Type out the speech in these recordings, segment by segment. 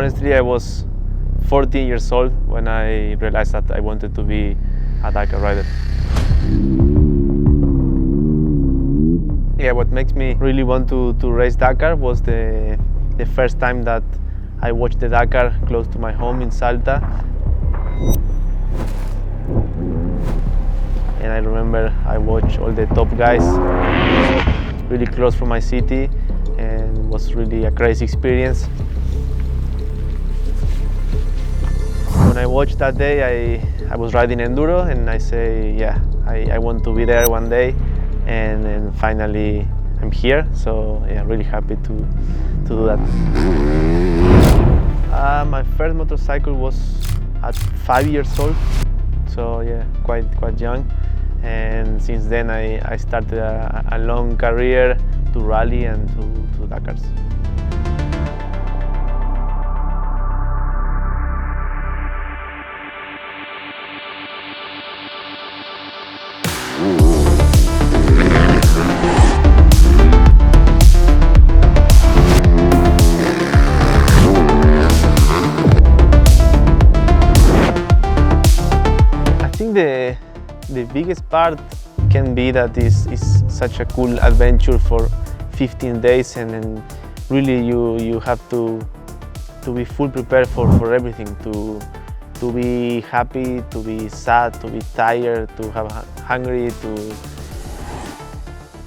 Honestly, I was 14 years old when I realized that I wanted to be a Dakar rider. Yeah, what makes me really want to race Dakar was the first time that I watched the Dakar close to my home in Salta. And I remember I watched all the top guys really close from my city, and it was really a crazy experience. When I watched that day, I was riding enduro, and I say, yeah, I want to be there one day, and then finally I'm here. So yeah, really happy to do that. My first motorcycle was at 5 years old, so yeah, quite young. And since then I started a long career to rally and to Dakars. I think the biggest part can be that it's such a cool adventure for 15 days, and then really you have to be full prepared for everything, to be happy, to be sad, to be tired, to have hungry, to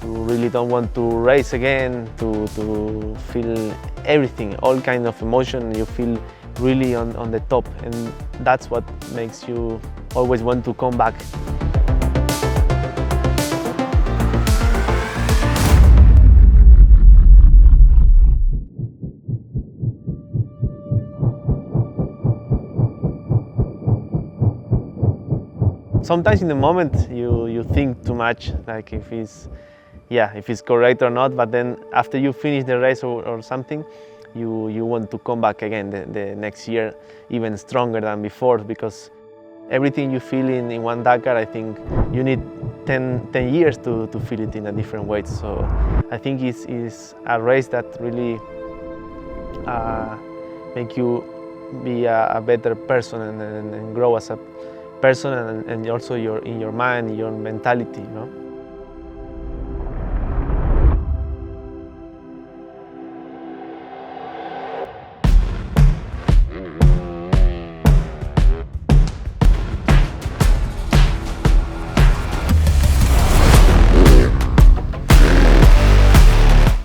really don't want to race again, to feel everything, all kind of emotion. You feel really on the top, and that's what makes you always want to come back. Sometimes in the moment you think too much, like if it's correct or not, but then after you finish the race or something, you want to come back again the next year even stronger than before, because everything you feel in one Dakar, I think you need 10 years to feel it in a different way. So I think it's a race that really make you be a better person and grow as a person, and also in your mind, your mentality, you know.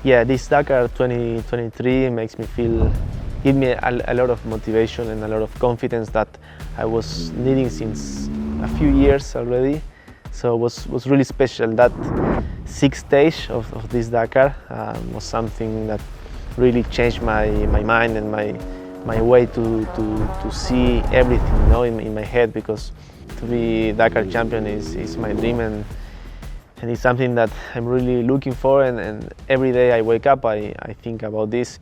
Yeah, this Dakar 2023 makes me give me a lot of motivation and a lot of confidence that I was needing since a few years already. So it was really special. That sixth stage of this Dakar was something that really changed my mind and my way to see everything, you know, in my head, because to be Dakar champion is my dream, and it's something that I'm really looking for, and every day I wake up I think about this.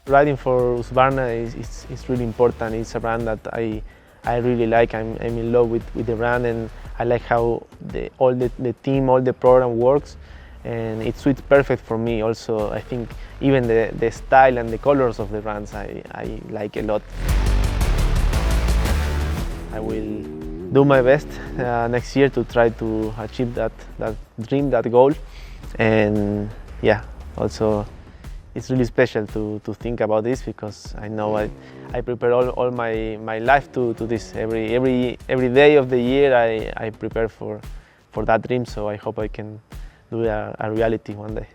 Riding for Husqvarna is really important. It's a brand that I really like. I'm in love with the brand, and I like how all the team, all the program works, and it suits perfect for me. Also, I think even the style and the colors of the brands I like a lot. I will do my best next year to try to achieve that dream, that goal, and yeah, also it's really special to think about this, because I know I prepare all my life to this. Every day of the year I prepare for that dream, so I hope I can do a reality one day.